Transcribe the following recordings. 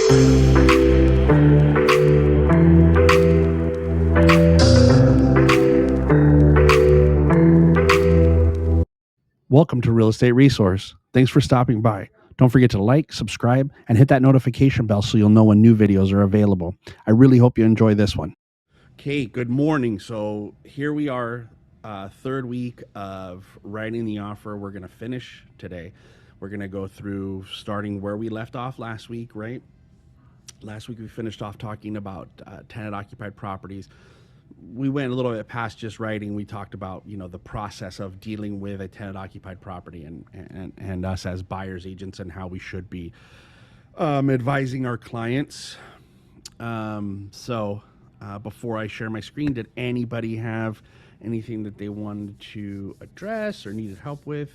Welcome to Real Estate Resource. Thanks for stopping by. Don't forget to like, subscribe, and hit that notification bell so you'll know when new videos are available. I really hope you enjoy this one. Okay, good morning. So here we are, third week of writing the offer. We're going to finish today. We're going to go through starting where we left off last week, right? Last week we finished off talking about tenant-occupied properties. We went a little bit past just writing. We talked about, the process of dealing with a tenant-occupied property and us as buyers agents and how we should be advising our clients. So before I share my screen, did anybody have anything that they wanted to address or needed help with?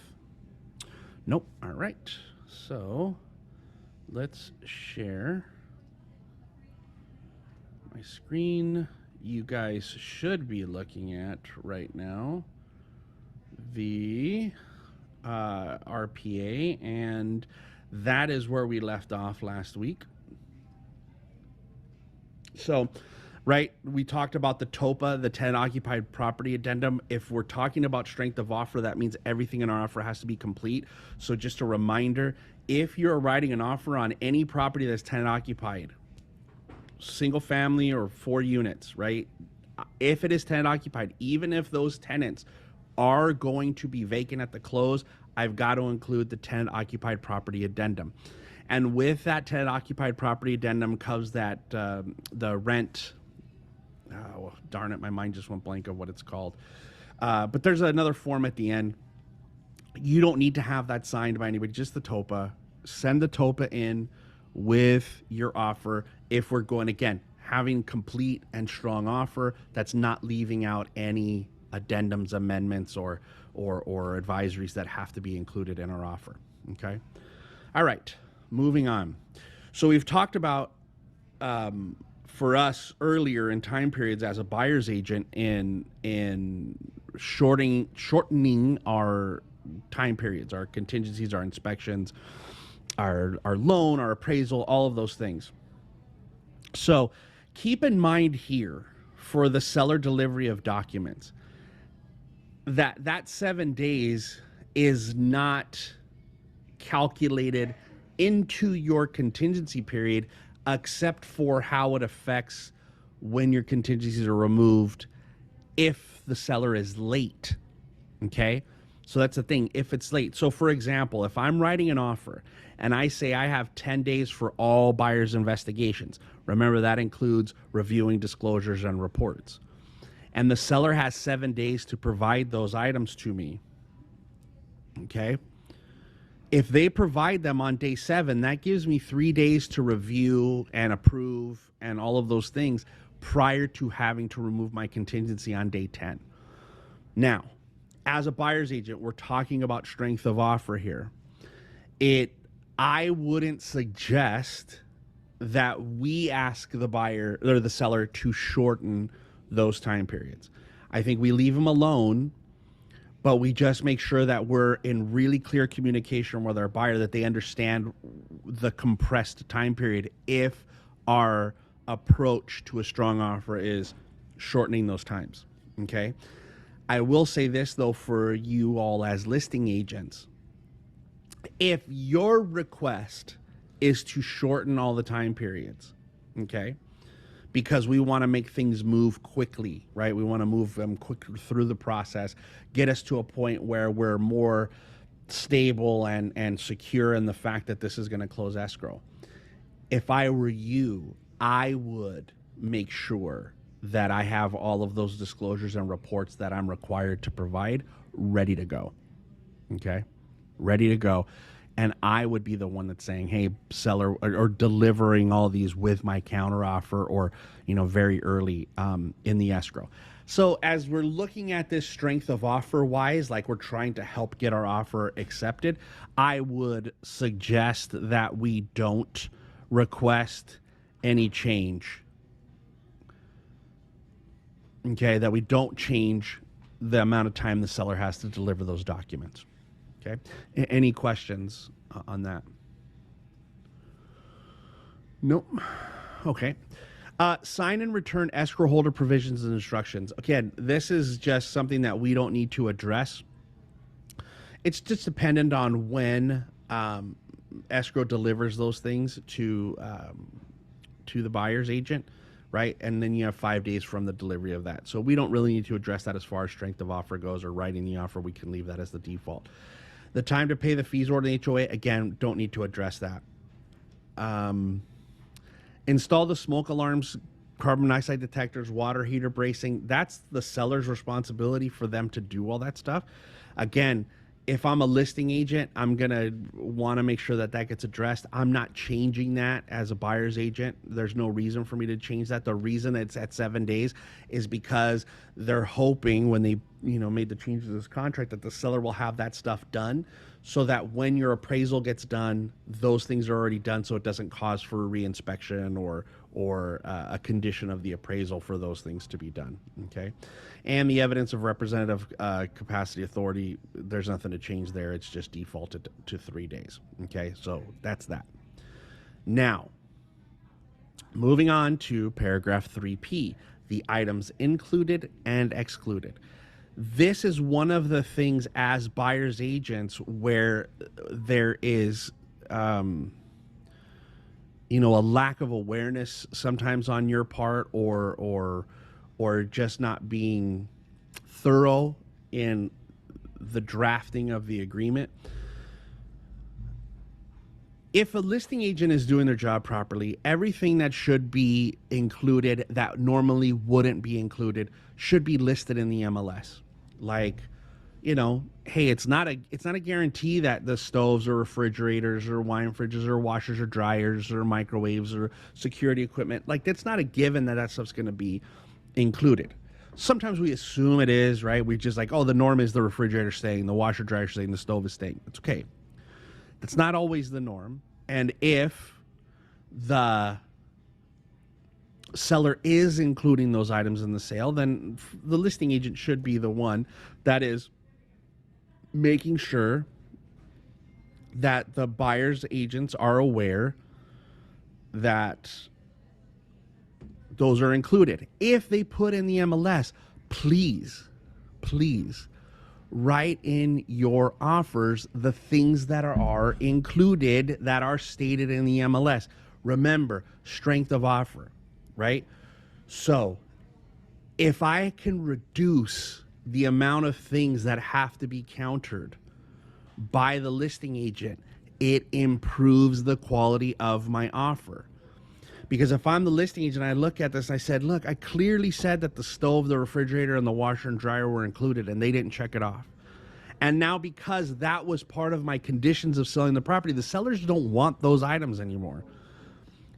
Nope. All right. So let's share my screen. You guys should be looking at right now the RPA, and that is where we left off last week. So, right, we talked about the TOPA, the tenant-occupied property addendum. If we're talking about strength of offer, that means everything in our offer has to be complete. So just a reminder, if you're writing an offer on any property that's tenant-occupied, single family or 4 units, right? If it is tenant occupied, even if those tenants are going to be vacant at the close, I've got to include the tenant occupied property addendum. And with that tenant occupied property addendum comes that the rent, oh, darn it, my mind just went blank of what it's called. But there's another form at the end. You don't need to have that signed by anybody, just the TOPA. Send the TOPA in with your offer. If we're going, again, having complete and strong offer that's not leaving out any addendums, amendments, or advisories that have to be included in our offer. Okay. All right, moving on. So we've talked about for us earlier in time periods as a buyer's agent in shortening our time periods, our contingencies, our inspections, our loan, our appraisal, all of those things. So keep in mind here for the seller delivery of documents that 7 days is not calculated into your contingency period, except for how it affects when your contingencies are removed if the seller is late. Okay. So that's the thing, if it's late. So for example, if I'm writing an offer and I say I have 10 days for all buyers' investigations, remember that includes reviewing disclosures and reports, and the seller has 7 days to provide those items to me, okay? If they provide them on day 7, that gives me 3 days to review and approve and all of those things prior to having to remove my contingency on day 10. Now, as a buyer's agent, we're talking about strength of offer here. I wouldn't suggest that we ask the buyer or the seller to shorten those time periods. I think we leave them alone, but we just make sure that we're in really clear communication with our buyer, that they understand the compressed time period if our approach to a strong offer is shortening those times, okay? I will say this, though, for you all as listing agents. If your request is to shorten all the time periods, okay, because we want to make things move quickly, right? We want to move them quicker through the process, get us to a point where we're more stable and secure in the fact that this is going to close escrow. If I were you, I would make sure that I have all of those disclosures and reports that I'm required to provide ready to go, okay? Ready to go. And I would be the one that's saying, hey, seller, or delivering all these with my counteroffer or, very early in the escrow. So as we're looking at this strength of offer wise, like we're trying to help get our offer accepted, I would suggest that we don't request any change. Okay, that we don't change the amount of time the seller has to deliver those documents. Okay, any questions on that? Nope. Okay. Sign and return escrow holder provisions and instructions. Again, this is just something that we don't need to address. It's just dependent on when escrow delivers those things to the buyer's agent, right? And then you have 5 days from the delivery of that. So we don't really need to address that as far as strength of offer goes or writing the offer. We can leave that as the default. The time to pay the fees or the HOA, again, don't need to address that. Install the smoke alarms, carbon monoxide detectors, water heater bracing. That's the seller's responsibility for them to do all that stuff. Again, if I'm a listing agent, I'm going to want to make sure that that gets addressed. I'm not changing that as a buyer's agent. There's no reason for me to change that. The reason it's at 7 days is because they're hoping when they, made the changes to this contract that the seller will have that stuff done so that when your appraisal gets done, those things are already done so it doesn't cause for a reinspection or a condition of the appraisal for those things to be done, okay? And the evidence of representative capacity authority, there's nothing to change there. It's just defaulted to 3 days, okay? So that's that. Now, moving on to paragraph 3P, the items included and excluded. This is one of the things as buyer's agents where there is a lack of awareness sometimes on your part or just not being thorough in the drafting of the agreement. If a listing agent is doing their job properly, everything that should be included that normally wouldn't be included should be listed in the MLS. Like, hey, it's not a guarantee that the stoves or refrigerators or wine fridges or washers or dryers or microwaves or security equipment, like that's not a given that stuff's going to be included. Sometimes we assume it is, right? We just like, oh, the norm is the refrigerator staying, the washer dryer staying, the stove is staying. It's okay. That's not always the norm. And if the seller is including those items in the sale, then the listing agent should be the one that is making sure that the buyer's agents are aware that those are included. If they put in the MLS, please write in your offers the things that are included that are stated in the MLS. Remember, strength of offer, right? So if I can reduce the amount of things that have to be countered by the listing agent, it improves the quality of my offer. Because if I'm the listing agent, I look at this and I said, look, I clearly said that the stove, the refrigerator, and the washer and dryer were included, and they didn't check it off. And now because that was part of my conditions of selling the property, the sellers don't want those items anymore.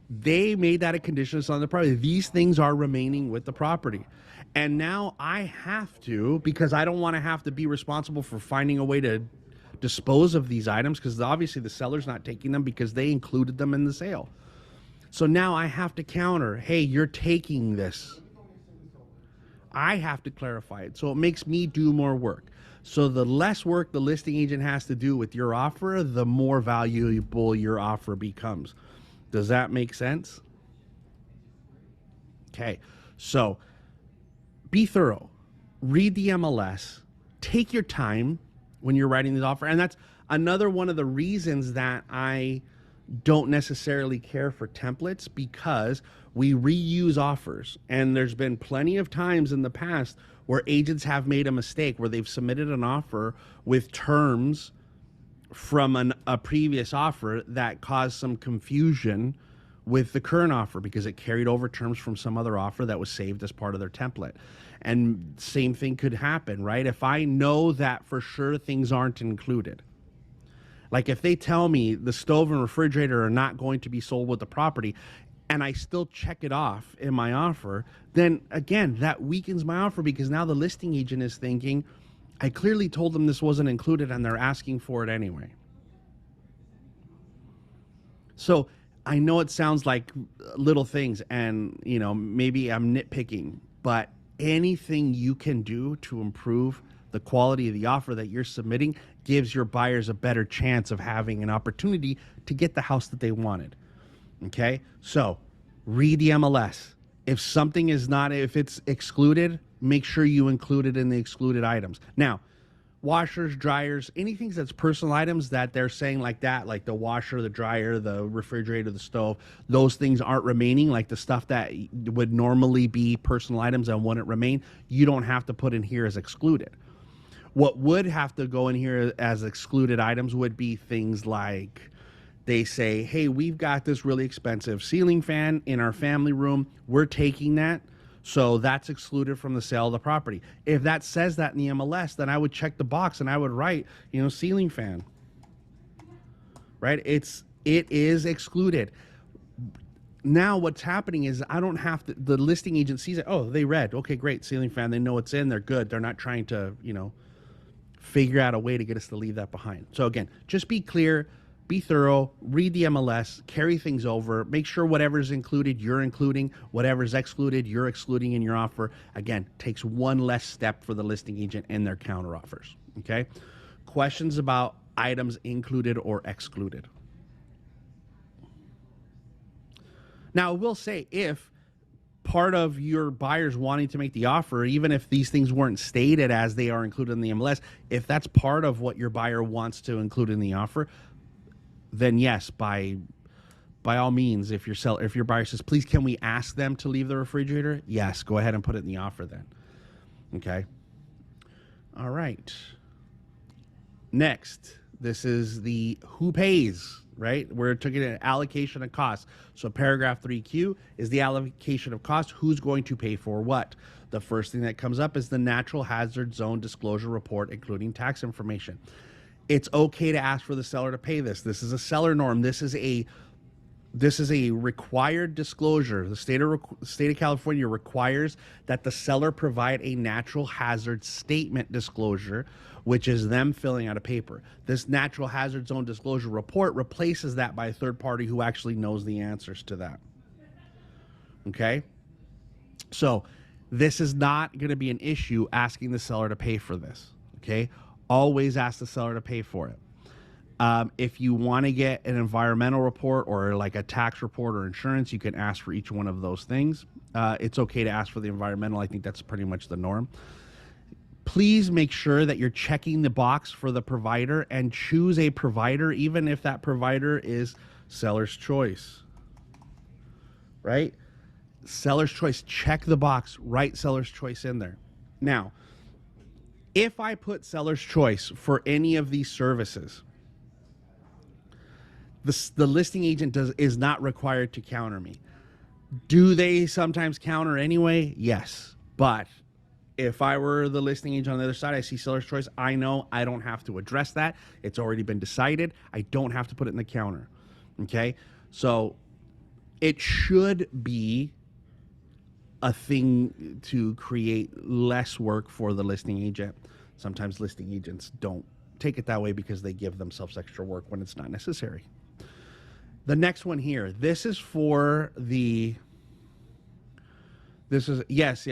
They made that a condition of selling the property. These things are remaining with the property. And now I have to, because I don't want to have to be responsible for finding a way to dispose of these items, because obviously the seller's not taking them because they included them in the sale. So now I have to counter, hey, you're taking this. I have to clarify it. So it makes me do more work. So the less work the listing agent has to do with your offer, the more valuable your offer becomes. Does that make sense? Okay, so be thorough. Read the MLS. Take your time when you're writing the offer. And that's another one of the reasons that I don't necessarily care for templates, because we reuse offers. And there's been plenty of times in the past where agents have made a mistake where they've submitted an offer with terms from a previous offer that caused some confusion with the current offer because it carried over terms from some other offer that was saved as part of their template. And same thing could happen, right? If I know that for sure things aren't included, like if they tell me the stove and refrigerator are not going to be sold with the property and I still check it off in my offer, then again, that weakens my offer, because now the listing agent is thinking, I clearly told them this wasn't included and they're asking for it anyway. So I know it sounds like little things and, maybe I'm nitpicking, but anything you can do to improve the quality of the offer that you're submitting gives your buyers a better chance of having an opportunity to get the house that they wanted. Okay, so read the MLS. If something is not, if it's excluded, make sure you include it in the excluded items. Now, washers, dryers, anything that's personal items that they're saying like that, like the washer, the dryer, the refrigerator, the stove, those things aren't remaining, like the stuff that would normally be personal items and wouldn't remain, you don't have to put in here as excluded. What would have to go in here as excluded items would be things like they say, hey, we've got this really expensive ceiling fan in our family room. We're taking that. So that's excluded from the sale of the property. If that says that in the MLS, then I would check the box and I would write, ceiling fan. Right? It is excluded. Now what's happening is I don't have to, the listing agent sees it. Oh, they read. Okay, great. Ceiling fan. They know it's in. They're good. They're not trying to, figure out a way to get us to leave that behind. So again, just be clear. Be thorough, read the MLS, carry things over, make sure whatever's included, you're including, whatever's excluded, you're excluding in your offer. Again, takes one less step for the listing agent and their counter offers, okay? Questions about items included or excluded. Now, I will say if part of your buyers wanting to make the offer, even if these things weren't stated as they are included in the MLS, if that's part of what your buyer wants to include in the offer, then yes, by all means, if your buyer says, please, can we ask them to leave the refrigerator? Yes, go ahead and put it in the offer then. Okay. All right. Next, this is the who pays, right? We're taking an allocation of costs. So paragraph 3Q is the allocation of costs. Who's going to pay for what? The first thing that comes up is the natural hazard zone disclosure report, including tax information. It's okay to ask for the seller to pay this. This is a seller norm. This is a required disclosure. The state of California requires that the seller provide a natural hazard statement disclosure, which is them filling out a paper. This natural hazard zone disclosure report replaces that by a third party who actually knows the answers to that. Okay? So this is not going to be an issue asking the seller to pay for this. Okay? Always ask the seller to pay for it. If you want to get an environmental report or like a tax report or insurance, you can ask for each one of those things. It's okay to ask for the environmental. I think that's pretty much the norm. Please make sure that you're checking the box for the provider and choose a provider, even if that provider is seller's choice. Right? Seller's choice. Check the box. Write seller's choice in there. Now, if I put seller's choice for any of these services, the listing agent is not required to counter me. Do they sometimes counter anyway? Yes. But if I were the listing agent on the other side, I see seller's choice, I know I don't have to address that. It's already been decided. I don't have to put it in the counter. Okay? So it should be a thing to create less work for the listing agent. Sometimes listing agents don't take it that way because they give themselves extra work when it's not necessary. The next one here, this is for the, yes,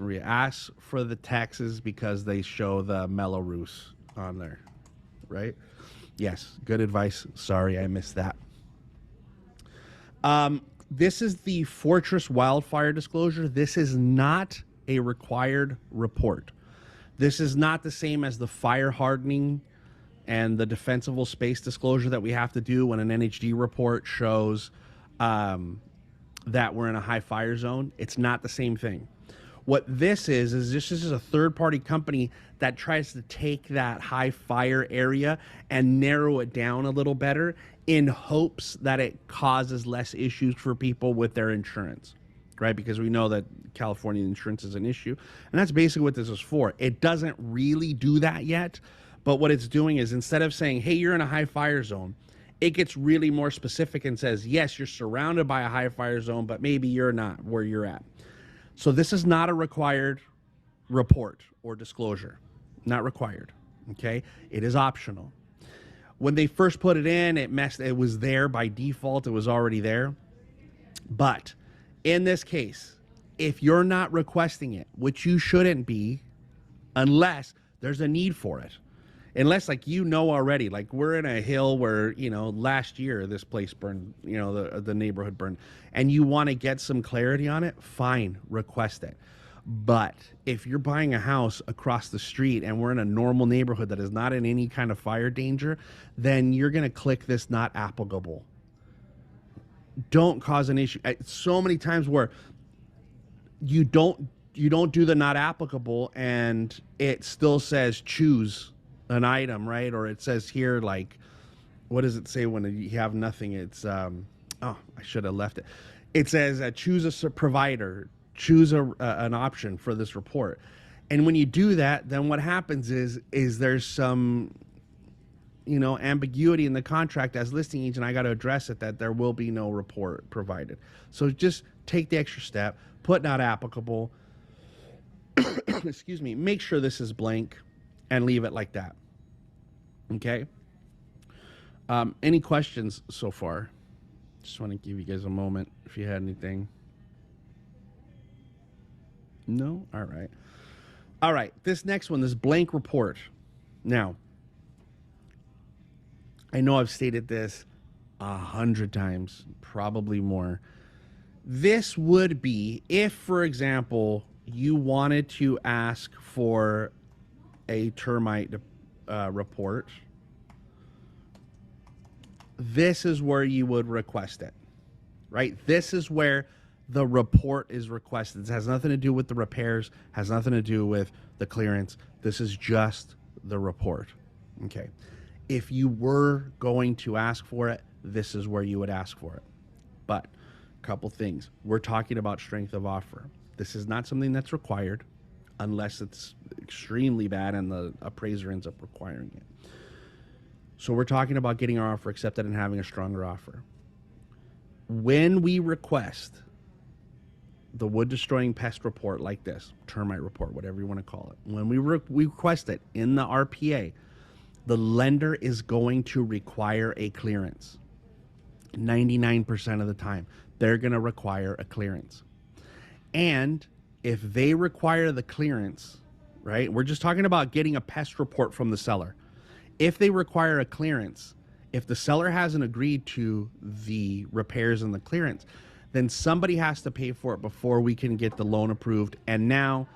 Maria, ask for the taxes because they show the Mello-Roos on there, right? Yes, good advice. Sorry, I missed that. This is the Fortress wildfire disclosure. This is not a required report. This is not the same as the fire hardening and the defensible space disclosure that we have to do when an NHD report shows that we're in a high fire zone. It's not the same thing. What this is this is a third-party company that tries to take that high fire area and narrow it down a little better in hopes that it causes less issues for people with their insurance, right? Because we know that California insurance is an issue. And that's basically what this is for. It doesn't really do that yet, but what it's doing is instead of saying, hey, you're in a high fire zone, it gets really more specific and says, yes, you're surrounded by a high fire zone, but maybe you're not where you're at. So this is not a required report or disclosure. Not required, okay? It is optional. When they first put it in, it was there by default. It was already there. But in this case, if you're not requesting it, which you shouldn't be unless there's a need for it. Unless like already, like we're in a hill where last year this place burned, the neighborhood burned, and you want to get some clarity on it, fine, request it. But if you're buying a house across the street and we're in a normal neighborhood that is not in any kind of fire danger, then you're going to click this not applicable. Don't cause an issue. So many times where you don't do the not applicable and it still says choose an item, right? Or it says here, like, what does it say when you have nothing? It's I should have left it. It says choose a provider, choose an option for this report. And when you do that, then what happens is there's some ambiguity in the contract. As listing agent, I got to address it that there will be no report provided. So just take the extra step, put not applicable, excuse me, make sure this is blank and leave it like that. Okay. Any questions so far? Just want to give you guys a moment if you had anything. No? All right. All right. This next one, this blank report. Now, I know I've stated this 100 times, probably more. This would be if, for example, you wanted to ask for a termite report. This is where you would request it, right? This is where the report is requested. It has nothing to do with the repairs, has nothing to do with the clearance. This is just the report, okay? If you were going to ask for it, this is where you would ask for it. But a couple things. We're talking about strength of offer. This is not something that's required unless it's extremely bad and the appraiser ends up requiring it. So we're talking about getting our offer accepted and having a stronger offer. When we request the wood destroying pest report like this, termite report, whatever you want to call it, when we request it in the RPA, the lender is going to require a clearance. 99% of the time, they're going to require a clearance. And if they require the clearance, right, we're just talking about getting a pest report from the seller. If they require a clearance, if the seller hasn't agreed to the repairs and the clearance, then somebody has to pay for it before we can get the loan approved. And now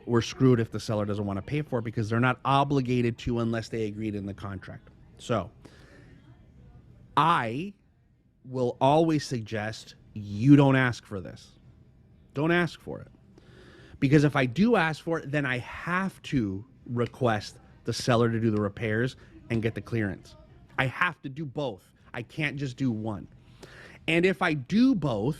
we're screwed if the seller doesn't want to pay for it because they're not obligated to unless they agreed in the contract. So I will always suggest you don't ask for this. Don't ask for it. Because if I do ask for it, then I have to request the seller to do the repairs and get the clearance. I have to do both. I can't just do one. And if I do both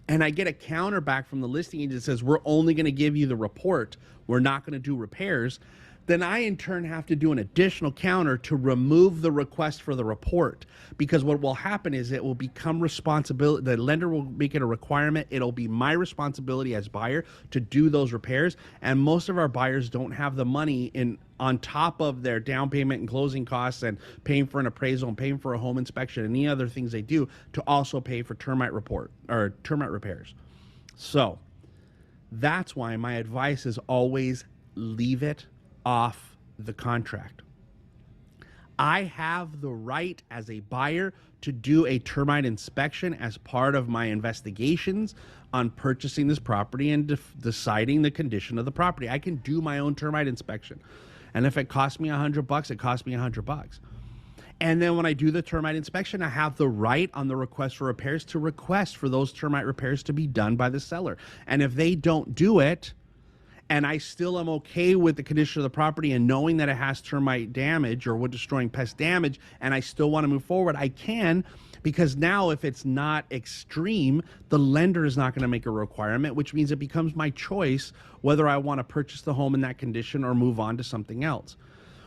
and I get a counter back from the listing agent that says we're only going to give you the report, we're not going to do repairs, then I in turn have to do an additional counter to remove the request for the report. Because what will happen is it will become responsibility, the lender will make it a requirement, it'll be my responsibility as buyer to do those repairs. And most of our buyers don't have the money on top of their down payment and closing costs and paying for an appraisal and paying for a home inspection and any other things they do to also pay for termite report or termite repairs. So that's why my advice is always leave it off the contract. I have the right as a buyer to do a termite inspection as part of my investigations on purchasing this property and deciding the condition of the property. I can do my own termite inspection. And if it costs me $100, it costs me $100. And then when I do the termite inspection, I have the right on the request for repairs to request for those termite repairs to be done by the seller. And if they don't do it, and I still am okay with the condition of the property and knowing that it has termite damage or wood destroying pest damage, and I still want to move forward, I can, because now if it's not extreme, the lender is not going to make a requirement, which means it becomes my choice whether I want to purchase the home in that condition or move on to something else.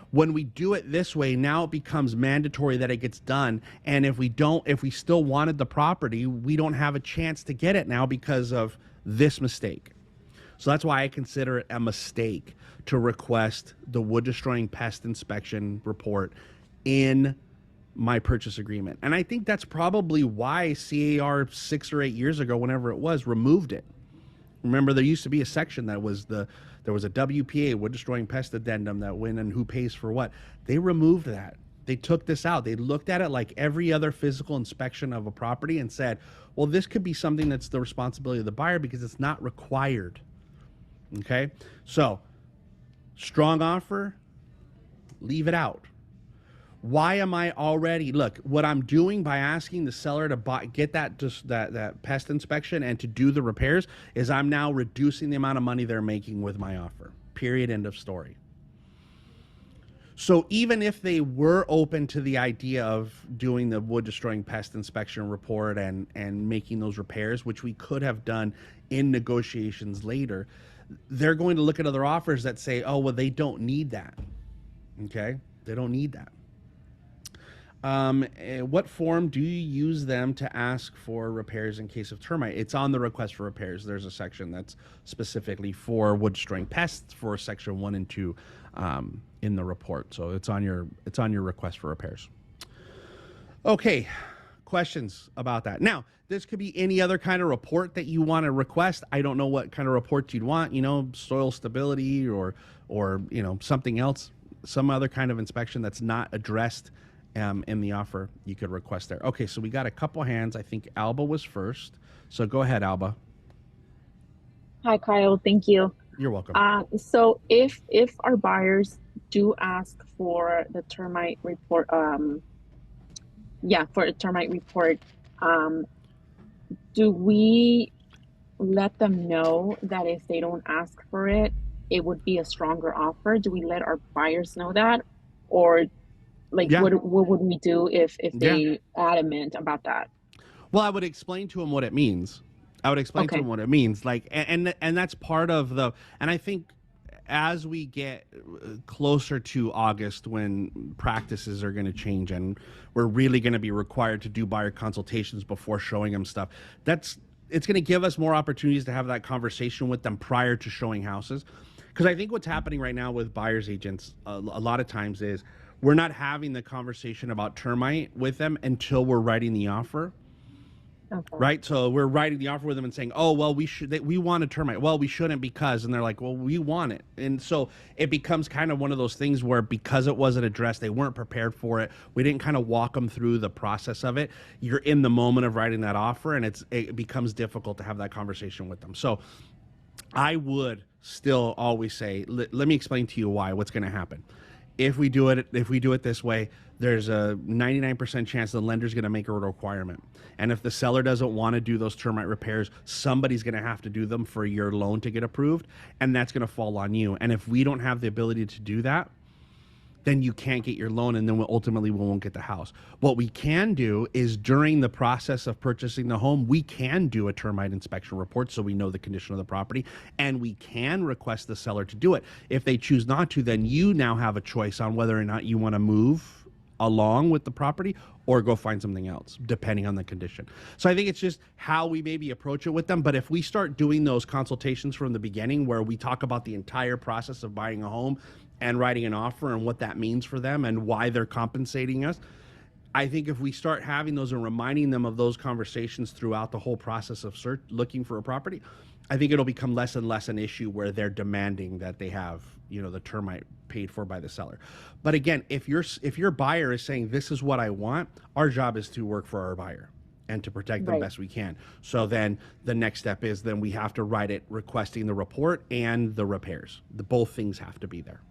When we do it this way, now it becomes mandatory that it gets done. And if we still wanted the property, we don't have a chance to get it now because of this mistake. So that's why I consider it a mistake to request the wood destroying pest inspection report in my purchase agreement. And I think that's probably why CAR 6 or 8 years ago, whenever it was, removed it. Remember, there used to be a section that was the there was a WPA, wood destroying pest addendum, that went and who pays for what. They removed that. They took this out. They looked at it like every other physical inspection of a property and said, well, this could be something that's the responsibility of the buyer because it's not required. Okay, so strong offer, leave it out. Why am I already, look, what I'm doing by asking the seller to get that pest inspection and to do the repairs is I'm now reducing the amount of money they're making with my offer. Period, end of story. So even if they were open to the idea of doing the wood destroying pest inspection report and making those repairs, which we could have done in negotiations later, they're going to look at other offers that say, oh, well, they don't need that. Okay, they don't need that. What form do you use them to ask for repairs in case of termite? It's on the request for repairs. There's a section that's specifically for wood destroying pests for section 1 and 2 in the report. So it's on your request for repairs. Okay, questions about that. Now, this could be any other kind of report that you want to request. I don't know what kind of reports you'd want, soil stability or something else, some other kind of inspection that's not addressed in the offer. You could request there. Okay, so we got a couple hands. I think Alba was first. So go ahead, Alba. Hi, Kyle. Thank you. You're welcome. So if our buyers do ask for the termite report, for a termite report, do we let them know that if they don't ask for it, it would be a stronger offer? Do we let our buyers know that? Or what would we do if they adamant about that? Well, I would explain to them what it means. To them what it means. Like, and that's part of and I think as we get closer to August, when practices are going to change and we're really going to be required to do buyer consultations before showing them stuff, it's going to give us more opportunities to have that conversation with them prior to showing houses. Because I think what's happening right now with buyer's agents a lot of times is we're not having the conversation about termite with them until we're writing the offer. Okay. Right? So we're writing the offer with them and saying, oh, well, we want a termite. Well, we shouldn't because, and they're like, well, we want it. And so it becomes kind of one of those things where because it wasn't addressed, they weren't prepared for it. We didn't kind of walk them through the process of it. You're in the moment of writing that offer and it becomes difficult to have that conversation with them. So I would still always say, let me explain to you what's going to happen. If we do it this way, there's a 99% chance the lender's going to make a requirement. And if the seller doesn't want to do those termite repairs, somebody's going to have to do them for your loan to get approved, and that's going to fall on you. And if we don't have the ability to do that, then you can't get your loan, and then we won't get the house. What we can do is during the process of purchasing the home, we can do a termite inspection report so we know the condition of the property, and we can request the seller to do it. If they choose not to, then you now have a choice on whether or not you want to move along with the property or go find something else, depending on the condition. So I think it's just how we maybe approach it with them. But if we start doing those consultations from the beginning where we talk about the entire process of buying a home and writing an offer and what that means for them and why they're compensating us, I think if we start having those and reminding them of those conversations throughout the whole process of looking for a property, I think it'll become less and less an issue where they're demanding that they have, the termite paid for by the seller. But again, if your buyer is saying this is what I want, our job is to work for our buyer and to protect them best we can. So then the next step is then we have to write it requesting the report and the repairs. Both things have to be there.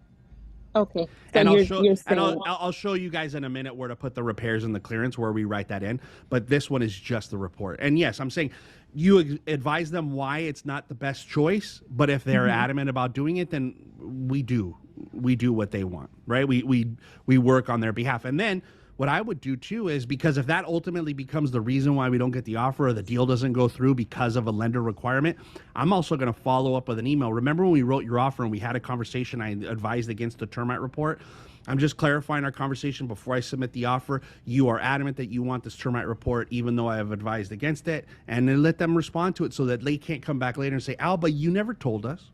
Okay. So and I'll show you guys in a minute where to put the repairs and the clearance where we write that in. But this one is just the report. And yes, I'm saying you advise them why it's not the best choice. But if they're adamant about doing it, then we do what they want, right? We work on their behalf. And then what I would do too is, because if that ultimately becomes the reason why we don't get the offer or the deal doesn't go through because of a lender requirement, I'm also going to follow up with an email. Remember when we wrote your offer and we had a conversation, I advised against the termite report? I'm just clarifying our conversation before I submit the offer. You are adamant that you want this termite report, even though I have advised against it, and then let them respond to it so that they can't come back later and say, Alba, you never told us.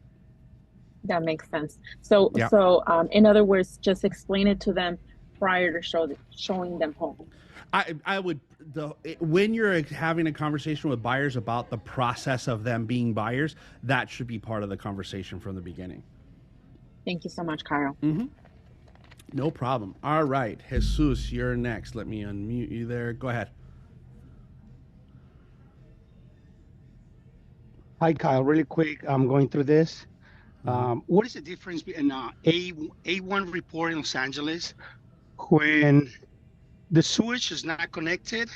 That makes sense. So in other words, just explain it to them prior to showing them home. I would when you're having a conversation with buyers about the process of them being buyers, that should be part of the conversation from the beginning. Thank you so much, Kyle. No problem. All right, Jesus, you're next. Let me unmute you there. Go ahead. Hi, Kyle. Really quick, I'm going through this. What is the difference between A1 report in Los Angeles when the sewage is not connected,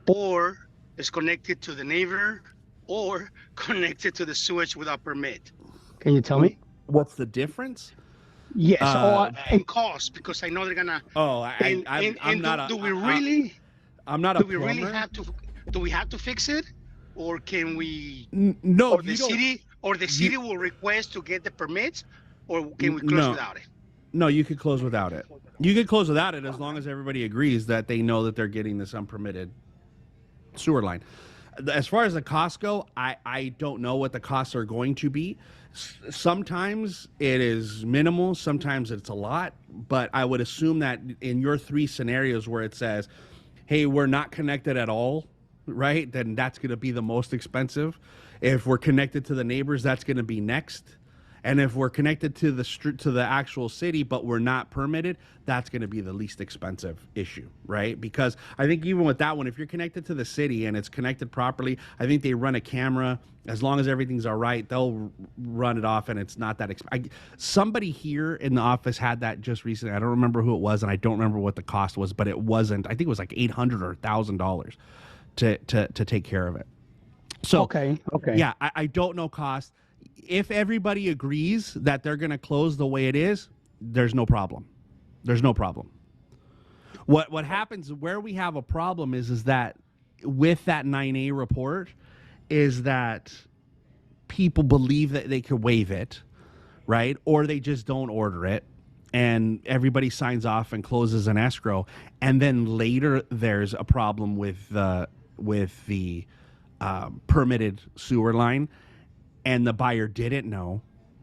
or is connected to the neighbor, or connected to the sewage without permit? Can you tell me? What's the difference? Yes, and cost, because I know they're gonna. Oh, I'm not. Do we really? I'm not a plumber. Do we really have to? Do we have to fix it, or can we? No, or the city will request to get the permits, or can we close without it? No, you could close without it. You could close without it as long as everybody agrees that they know that they're getting this unpermitted sewer line. As far as the costs go, I don't know what the costs are going to be. Sometimes it is minimal, sometimes it's a lot, but I would assume that in your three scenarios where it says, hey, we're not connected at all, right, then that's going to be the most expensive. If we're connected to the neighbors, that's going to be next. And if we're connected to the actual city, but we're not permitted, that's going to be the least expensive issue, right? Because I think even with that one, if you're connected to the city and it's connected properly, I think they run a camera. As long as everything's all right, they'll run it off, and it's not that expensive. Somebody here in the office had that just recently. I don't remember who it was, and I don't remember what the cost was, but it wasn't. I think it was like $800 or $1,000 to take care of it. So okay, yeah, I don't know cost. If everybody agrees that they're going to close the way it is, there's no problem. There's no problem. What happens where we have a problem is that with that 9A report is that people believe that they could waive it, right? Or they just don't order it, and everybody signs off and closes an escrow, and then later there's a problem with the permitted sewer line, and the buyer didn't know.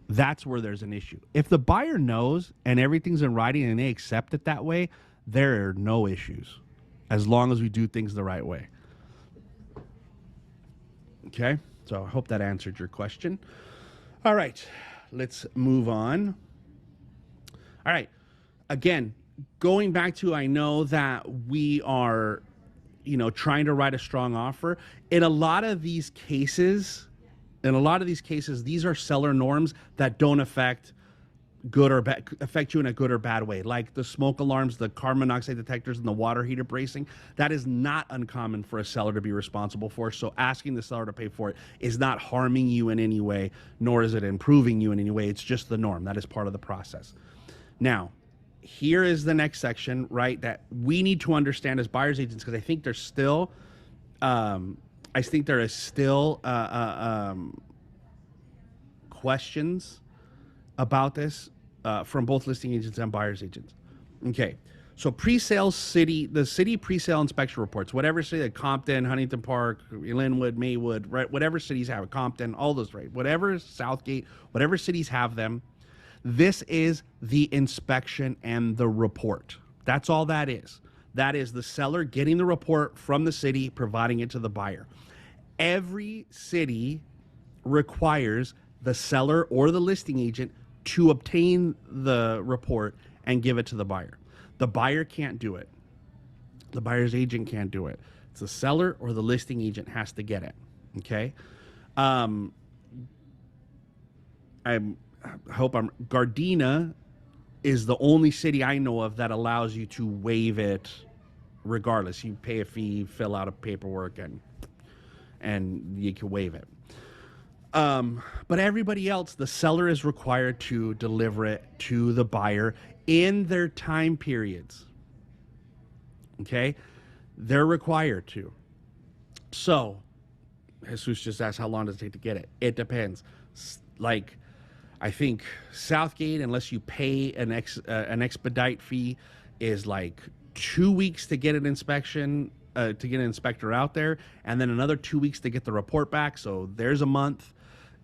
That's where there's an issue. If the buyer knows and everything's in writing and they accept it that way, there are no issues as long as we do things the right way. Okay, so I hope that answered your question. All right, let's move on. All right, again, going back to, I know that we are, trying to write a strong offer. In a lot of these cases, these are seller norms that don't affect you in a good or bad way, like the smoke alarms, the carbon monoxide detectors, and the water heater bracing. That is not uncommon for a seller to be responsible for. So asking the seller to pay for it is not harming you in any way, nor is it improving you in any way. It's just the norm. That is part of the process. Now, here is the next section, right, that we need to understand as buyer's agents, because I think there's still, questions about this from both listing agents and buyer's agents. Okay, so the city pre-sale inspection reports, whatever city, like Compton, Huntington Park, Linwood, Maywood, right, whatever cities have it, Compton, all those, right, whatever, Southgate, whatever cities have them, this is the inspection and the report. That's all that is. That is the seller getting the report from the city, providing it to the buyer. Every city requires the seller or the listing agent to obtain the report and give it to the buyer. The buyer can't do it. The buyer's agent can't do it. It's the seller or the listing agent has to get it. Okay. Gardena is the only city I know of that allows you to waive it regardless. You pay a fee, fill out a paperwork, and you can waive it. But everybody else, the seller is required to deliver it to the buyer in their time periods. Okay? They're required to. So, Jesus just asked, how long does it take to get it? It depends. Like, I think Southgate, unless you pay an expedite fee, is like 2 weeks to get an inspection, to get an inspector out there, and then another 2 weeks to get the report back. So there's a month.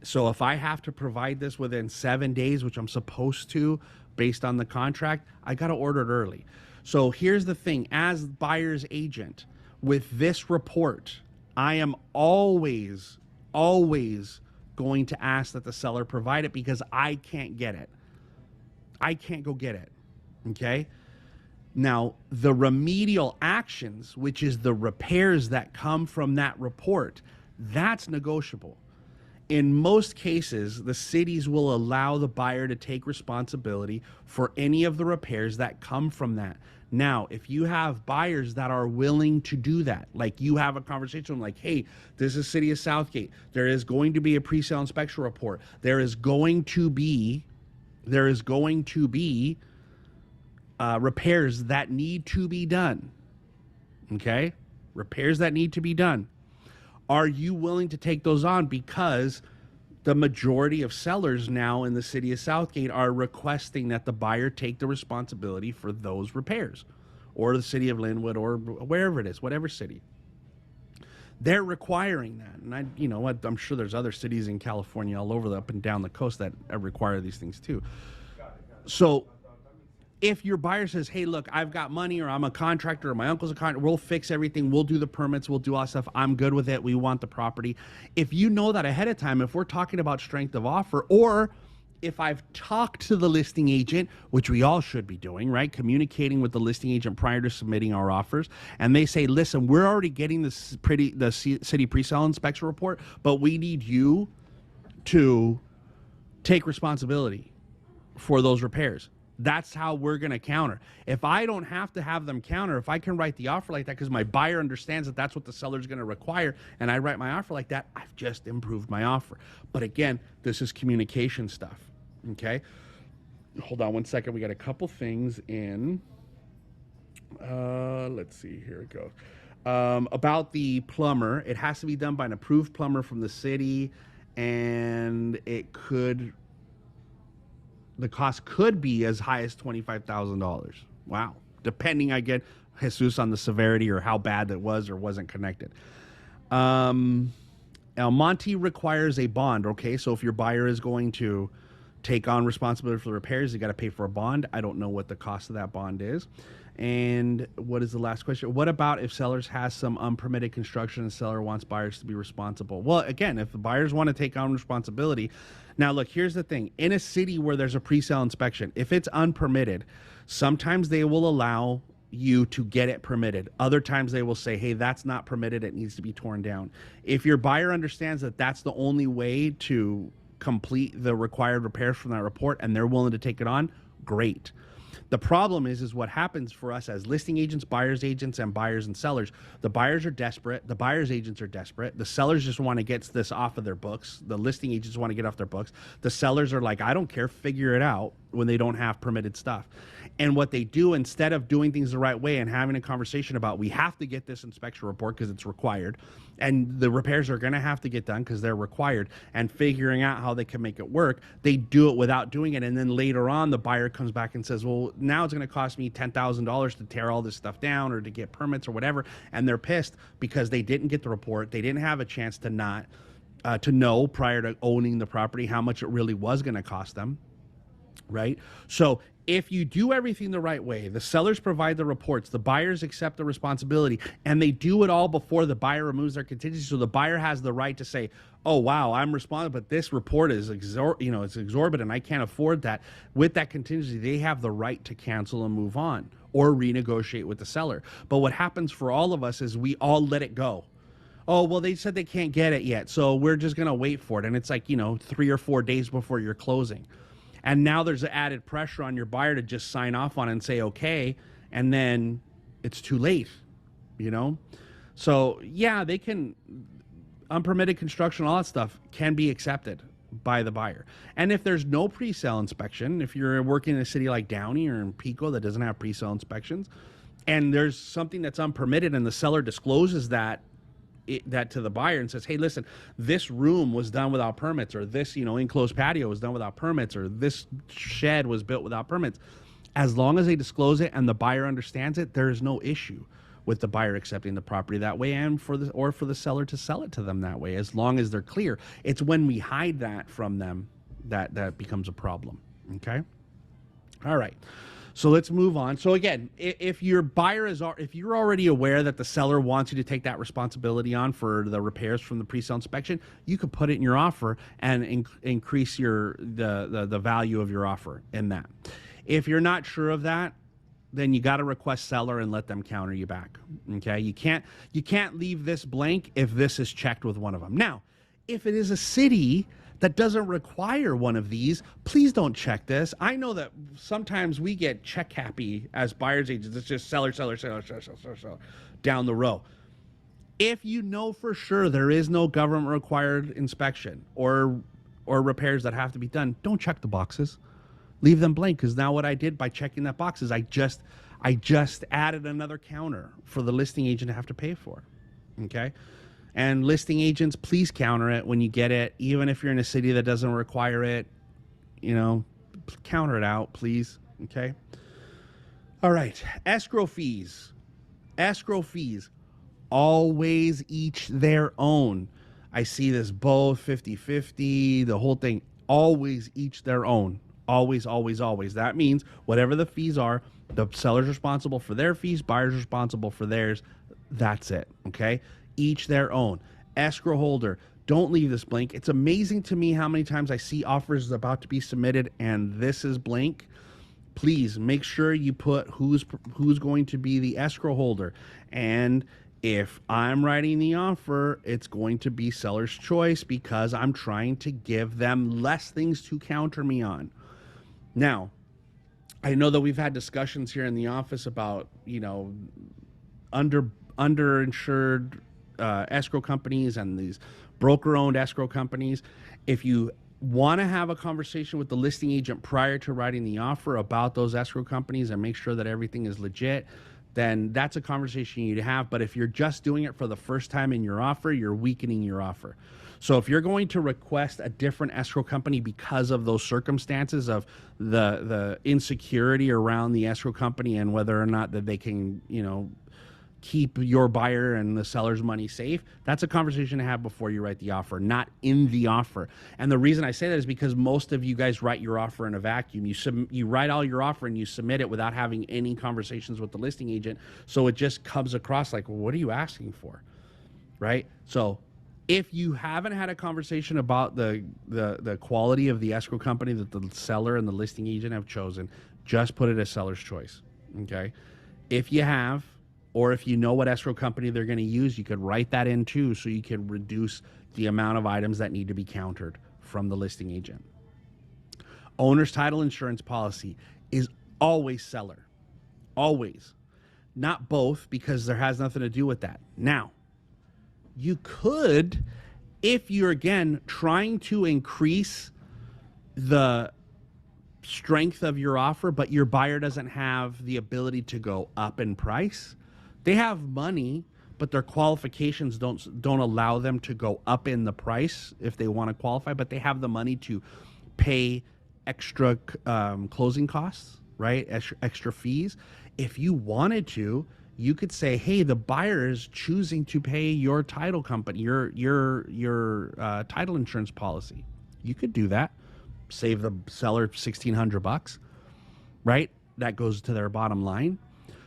So if I have to provide this within 7 days, which I'm supposed to based on the contract, I got to order it early. So here's the thing, as buyer's agent with this report, I am always going to ask that the seller provide it because I can't get it. I can't go get it. Okay? Now, the remedial actions, which is the repairs that come from that report, that's negotiable. In most cases, the cities will allow the buyer to take responsibility for any of the repairs that come from that. Now, if you have buyers that are willing to do that, like you have a conversation like, hey, this is City of Southgate. There is going to be a pre-sale inspection report. There is going to be repairs that need to be done. Okay? Repairs that need to be done. Are you willing to take those on? Because the majority of sellers now in the City of Southgate are requesting that the buyer take the responsibility for those repairs, or the City of Linwood, or wherever it is, whatever city. They're requiring that. And you know what, I'm sure there's other cities in California all over up and down the coast that require these things too. So if your buyer says, hey, look, I've got money, or I'm a contractor, or my uncle's a contractor, we'll fix everything, we'll do the permits, we'll do all that stuff, I'm good with it, we want the property. If you know that ahead of time, if we're talking about strength of offer, or if I've talked to the listing agent, which we all should be doing, right? Communicating with the listing agent prior to submitting our offers, and they say, listen, we're already getting the city pre-sale inspection report, but we need you to take responsibility for those repairs. That's how we're going to counter. If I don't have to have them counter, if I can write the offer like that because my buyer understands that that's what the seller's going to require, and I write my offer like that, I've just improved my offer. But again, this is communication stuff. Okay? Hold on one second. We got a couple things in. Let's see. Here it goes. About the plumber, it has to be done by an approved plumber from the city, and the cost could be as high as $25,000. Wow. Depending, I get, Jesus, on the severity or how bad that was or wasn't connected. El Monte requires a bond. Okay, so if your buyer is going to take on responsibility for the repairs, you got to pay for a bond. I don't know what the cost of that bond is. And what is the last question? What about if sellers has some unpermitted construction and seller wants buyers to be responsible? Well, again, if the buyers want to take on responsibility. Now, look, here's the thing. In a city where there's a pre-sale inspection, if it's unpermitted, sometimes they will allow you to get it permitted. Other times they will say, hey, that's not permitted. It needs to be torn down. If your buyer understands that that's the only way to complete the required repairs from that report and they're willing to take it on, great. The problem is what happens for us as listing agents, buyers agents, and buyers and sellers. The buyers are desperate. The buyers agents are desperate. The sellers just want to get this off of their books. The listing agents want to get off their books. The sellers are like, I don't care, figure it out, when they don't have permitted stuff. And what they do, instead of doing things the right way and having a conversation about, we have to get this inspection report because it's required, and the repairs are going to have to get done because they're required, and figuring out how they can make it work, they do it without doing it. And then later on, the buyer comes back and says, well, now it's going to cost me $10,000 to tear all this stuff down or to get permits or whatever. And they're pissed because they didn't get the report. They didn't have a chance to know prior to owning the property how much it really was going to cost them. Right? So if you do everything the right way, the sellers provide the reports, the buyers accept the responsibility, and they do it all before the buyer removes their contingency. So the buyer has the right to say, oh, wow, I'm responsible, but this report is it's exorbitant. I can't afford that. With that contingency, they have the right to cancel and move on or renegotiate with the seller. But what happens for all of us is we all let it go. Oh, well, they said they can't get it yet, so we're just going to wait for it. And it's like, 3 or 4 days before you're closing. And now there's added pressure on your buyer to just sign off on it and say, okay, and then it's too late, So, yeah, they can, unpermitted construction, all that stuff can be accepted by the buyer. And if there's no pre-sale inspection, if you're working in a city like Downey or in Pico that doesn't have pre-sale inspections, and there's something that's unpermitted and the seller discloses that to the buyer and says, hey, listen, this room was done without permits, or this, enclosed patio was done without permits, or this shed was built without permits. As long as they disclose it and the buyer understands it, there is no issue with the buyer accepting the property that way and for the seller to sell it to them that way, as long as they're clear. It's when we hide that from them that becomes a problem. Okay? All right. So let's move on. So again, if your buyer is, if you're already aware that the seller wants you to take that responsibility on for the repairs from the pre-sale inspection, you could put it in your offer and increase the value of your offer in that. If you're not sure of that, then you got to request seller and let them counter you back. Okay, you can't leave this blank if this is checked with one of them. Now, if it is a city that doesn't require one of these, please don't check this. I know that sometimes we get check happy as buyer's agents. It's just seller down the row. If you know for sure there is no government required inspection or repairs that have to be done, don't check the boxes. Leave them blank, because now what I did by checking that box is I just added another counter for the listing agent to have to pay for. Okay? And listing agents, please counter it when you get it, even if you're in a city that doesn't require it. You know, counter it out, please. Okay? All right. Escrow fees. Escrow fees. Always each their own. I see this both 50-50, the whole thing. Always each their own. Always, always, always. That means whatever the fees are, the seller's responsible for their fees, buyer's responsible for theirs. That's it. Okay? Each their own. Escrow holder, don't leave this blank. It's amazing to me how many times I see offers about to be submitted and this is blank. Please make sure you put who's going to be the escrow holder. And if I'm writing the offer, it's going to be seller's choice, because I'm trying to give them less things to counter me on. Now, I know that we've had discussions here in the office about, you know, underinsured escrow companies and these broker-owned escrow companies. If you want to have a conversation with the listing agent prior to writing the offer about those escrow companies and make sure that everything is legit, then that's a conversation you'd have. But if you're just doing it for the first time in your offer, you're weakening your offer. So if you're going to request a different escrow company because of those circumstances of the insecurity around the escrow company and whether or not that they can, you know, keep your buyer and the seller's money safe, that's a conversation to have before you write the offer, not in the offer. And the reason I say that is because most of you guys write your offer in a vacuum. You write all your offer and you submit it without having any conversations with the listing agent. So it just comes across like, well, what are you asking for? Right? So if you haven't had a conversation about the quality of the escrow company that the seller and the listing agent have chosen, just put it as seller's choice. Okay? If you have, or if you know what escrow company they're going to use, you could write that in too, so you can reduce the amount of items that need to be countered from the listing agent. Owner's title insurance policy is always seller. Always. Not both, because there has nothing to do with that. Now, you could, if you're, again, trying to increase the strength of your offer, but your buyer doesn't have the ability to go up in price. They have money, but their qualifications don't allow them to go up in the price if they want to qualify, but they have the money to pay extra closing costs, right? Extra fees. If you wanted to, you could say, hey, the buyer is choosing to pay your title company, your title insurance policy. You could do that. Save the seller $1,600, right? That goes to their bottom line.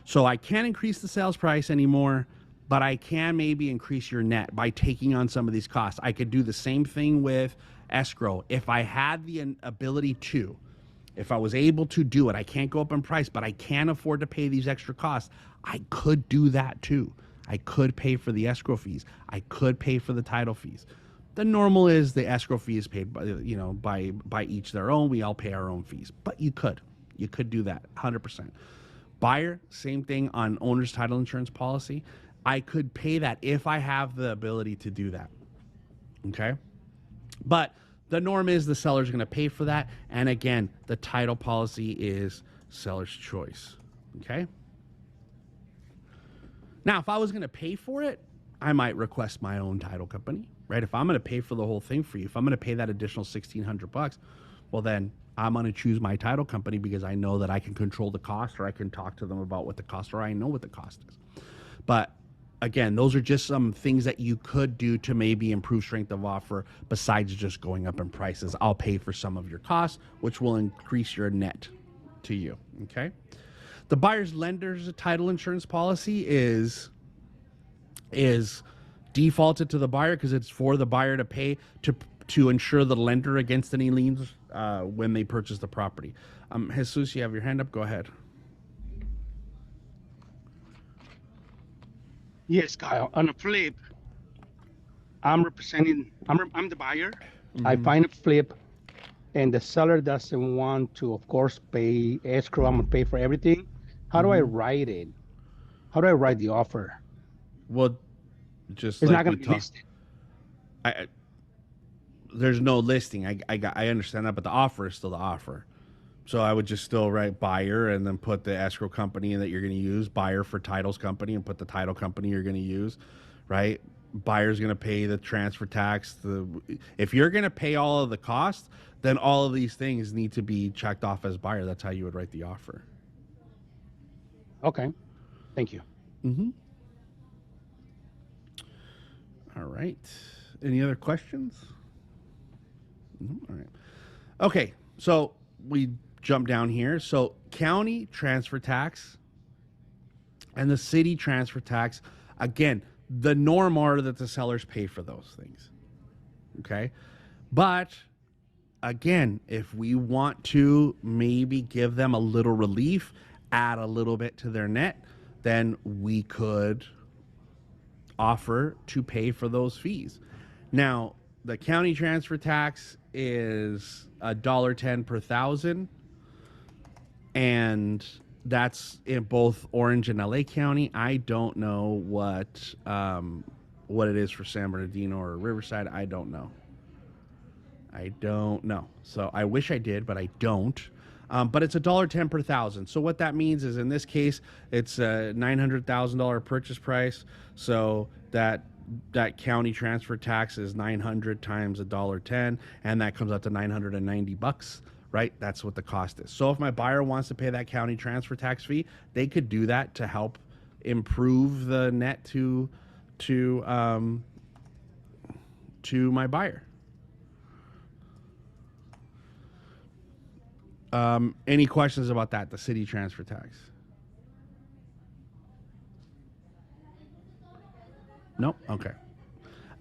So I can't increase the sales price anymore, but I can maybe increase your net by taking on some of these costs. I could do the same thing with escrow. If I had the ability to, if I was able to do it, I can't go up in price, but I can afford to pay these extra costs, I could do that too. I could pay for the escrow fees. I could pay for the title fees. The normal is the escrow fee is paid by, you know, by each their own. We all pay our own fees, but you could do that 100%. Buyer, same thing on owner's title insurance policy. I could pay that if I have the ability to do that. Okay. But the norm is the seller's going to pay for that. And again, the title policy is seller's choice. Okay. Now, if I was going to pay for it, I might request my own title company, right? If I'm going to pay for the whole thing for you, if I'm going to pay that additional $1,600, well, then I'm going to choose my title company because I know that I can control the cost, or I can talk to them about what the cost, or I know what the cost is. But again, those are just some things that you could do to maybe improve strength of offer besides just going up in prices. I'll pay for some of your costs, which will increase your net to you. Okay. The buyer's lender's title insurance policy is defaulted to the buyer because it's for the buyer to pay to insure the lender against any liens when they purchase the property. Jesus, you have your hand up. Go ahead. Yes, Kyle. On a flip, I'm the buyer. I find a flip, and the seller doesn't want to, of course, pay escrow. I'm gonna pay for everything. How do I write it? How do I write the offer? Well, just It's like not gonna we be talked. listed. There's no listing. I understand that, but the offer is still the offer. So I would just still write buyer and then put the escrow company that you're going to use, buyer for titles company, and put the title company you're going to use, right? Buyer's going to pay the transfer tax. If you're going to pay all of the costs, then all of these things need to be checked off as buyer. That's how you would write the offer. Okay. Thank you. All right. Any other questions? All right. Okay. So we jump down here. So county transfer tax and the city transfer tax, again, the norm are that the sellers pay for those things. Okay. But again, if we want to maybe give them a little relief, add a little bit to their net, then we could offer to pay for those fees. Now, the county transfer tax is $1.10 per thousand, and that's in both Orange and LA County. I don't know what it is for San Bernardino or Riverside. I don't know. So I wish I did, but I don't. But it's $1.10 per thousand. So what that means is, in this case, it's a $900,000 purchase price. So that county transfer tax is 900 times $1.10, and that comes out to $990, right? That's what the cost is. So if my buyer wants to pay that county transfer tax fee, they could do that to help improve the net to my buyer. Any questions about that, the city transfer tax? Nope. Okay.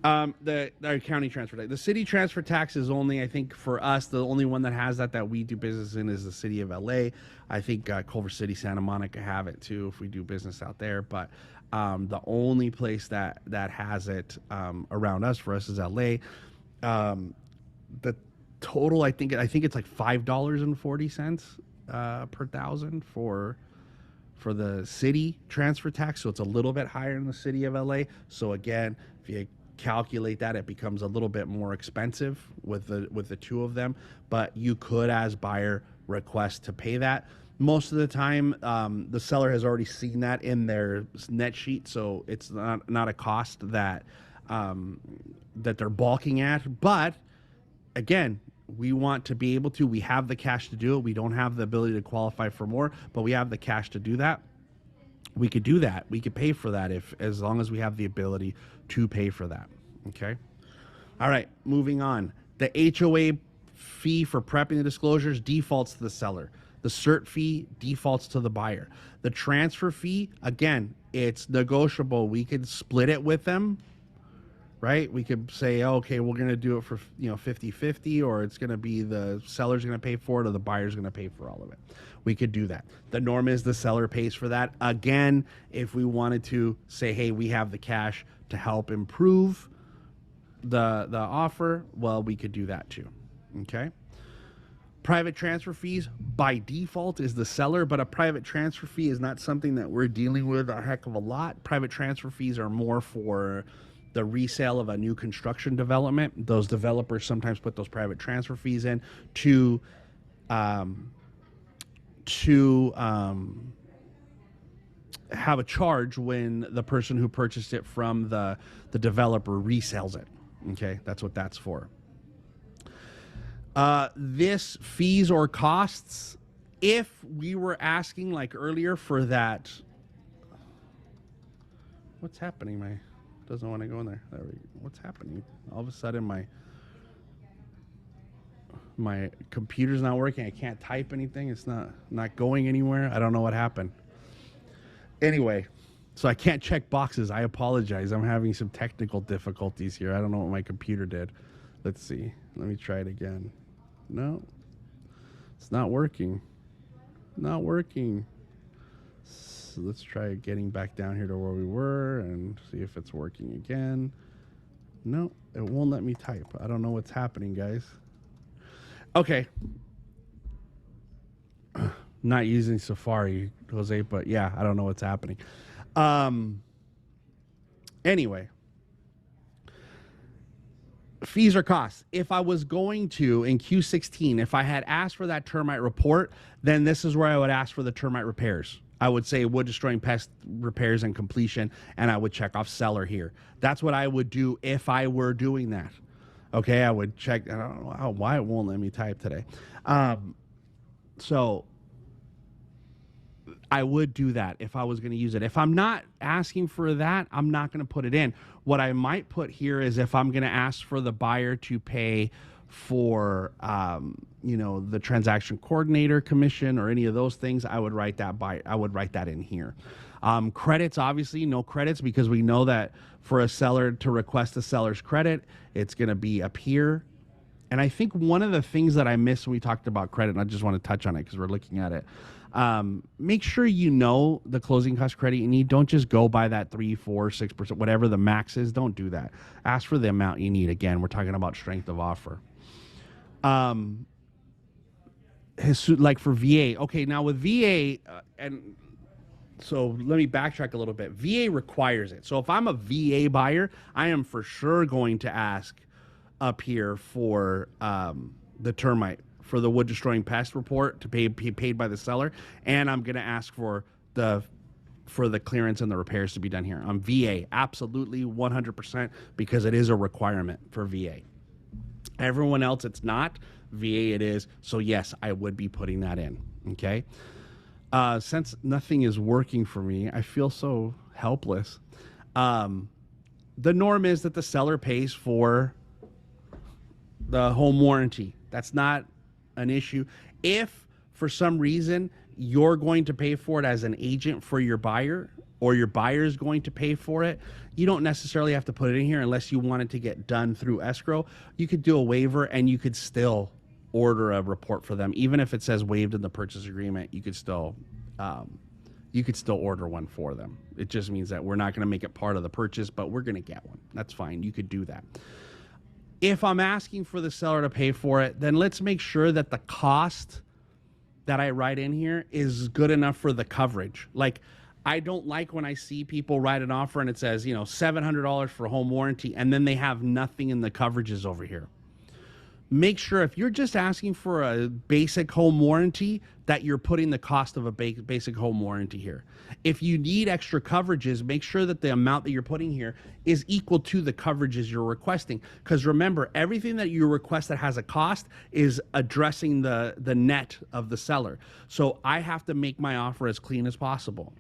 The county transfer tax. The city transfer tax is only, I think, for us, the only one that has that we do business in is the city of LA. I think Culver City, Santa Monica have it too if we do business out there. But the only place that has it around us for us is LA. The total, I think it's like $5.40 per thousand for the city transfer tax. So it's a little bit higher in the city of LA. So again, if you calculate that, it becomes a little bit more expensive with the two of them. But you could, as buyer, request to pay that. Most of the time, the seller has already seen that in their net sheet, so it's not a cost that they're balking at. But again, we want to be able to, we have the cash to do it. We don't have the ability to qualify for more, but we have the cash to do that. We could do that. We could pay for that as long as we have the ability to pay for that. Okay. All right. Moving on. The HOA fee for prepping the disclosures defaults to the seller. The cert fee defaults to the buyer. The transfer fee, again, it's negotiable. We could split it with them. Right? We could say, okay, we're going to do it for 50-50, or it's going to be the seller's going to pay for it or the buyer's going to pay for all of it. We could do that. The norm is the seller pays for that. Again, if we wanted to say, hey, we have the cash to help improve the offer, well, we could do that too. Okay? Private transfer fees by default is the seller, but a private transfer fee is not something that we're dealing with a heck of a lot. Private transfer fees are more for the resale of a new construction development. Those developers sometimes put those private transfer fees in to have a charge when the person who purchased it from the developer resells it. Okay, that's what that's for. This fees or costs, if we were asking like earlier for that, what's happening? Doesn't want to go in there. What's happening? All of a sudden My computer's not working. I can't type anything. It's not going anywhere. I don't know what happened. Anyway, so I can't check boxes. I apologize. I'm having some technical difficulties here. I don't know what my computer did. Let's see. Let me try it again. No, it's not working. Not working. So let's try getting back down here to where we were and see if it's working again. No, it won't let me type. I don't know what's happening, guys. Okay. Not using Safari, Jose, but yeah, I don't know what's happening. Anyway, fees or costs. If I was going to, in Q16, if I had asked for that termite report, then this is where I would ask for the termite repairs. I would say wood destroying pest repairs and completion, and I would check off seller here. That's what I would do if I were doing that. Okay, I would check. I don't know why it won't let me type today. So I would do that if I was going to use it. If I'm not asking for that, I'm not going to put it in. What I might put here is if I'm going to ask for the buyer to pay for, the transaction coordinator commission or any of those things, I would write that in here. Credits, obviously, no credits, because we know that for a seller to request a seller's credit, it's going to be up here. And I think one of the things that I missed when we talked about credit, and I just want to touch on it because we're looking at it. Make sure you know the closing cost credit you need. Don't just go by that 3, 4, 6%, whatever the max is. Don't do that. Ask for the amount you need. Again, we're talking about strength of offer. Like for VA. Okay, now with VA, and so let me backtrack a little bit. VA requires it. So if I'm a VA buyer, I am for sure going to ask up here for the termite, for the wood destroying pest report to be paid by the seller, and I'm going to ask for the clearance and the repairs to be done here. On VA, absolutely 100%, because it is a requirement for VA. Everyone else, it's not. VA, it is. So yes, I would be putting that in. Okay. Since nothing is working for me, I feel so helpless. The norm is that the seller pays for the home warranty. That's not an issue. If for some reason you're going to pay for it as an agent for your buyer, or your buyer is going to pay for it, you don't necessarily have to put it in here unless you want it to get done through escrow. You could do a waiver and you could still order a report for them. Even if it says waived in the purchase agreement, you could still order one for them. It just means that we're not going to make it part of the purchase, but we're going to get one. That's fine. You could do that. If I'm asking for the seller to pay for it, then let's make sure that the cost that I write in here is good enough for the coverage. Like, I don't like when I see people write an offer and it says, $700 for home warranty, and then they have nothing in the coverages over here. Make sure if you're just asking for a basic home warranty, that you're putting the cost of a basic home warranty here. If you need extra coverages, make sure that the amount that you're putting here is equal to the coverages you're requesting. Because remember, everything that you request that has a cost is addressing the net of the seller. So I have to make my offer as clean as possible.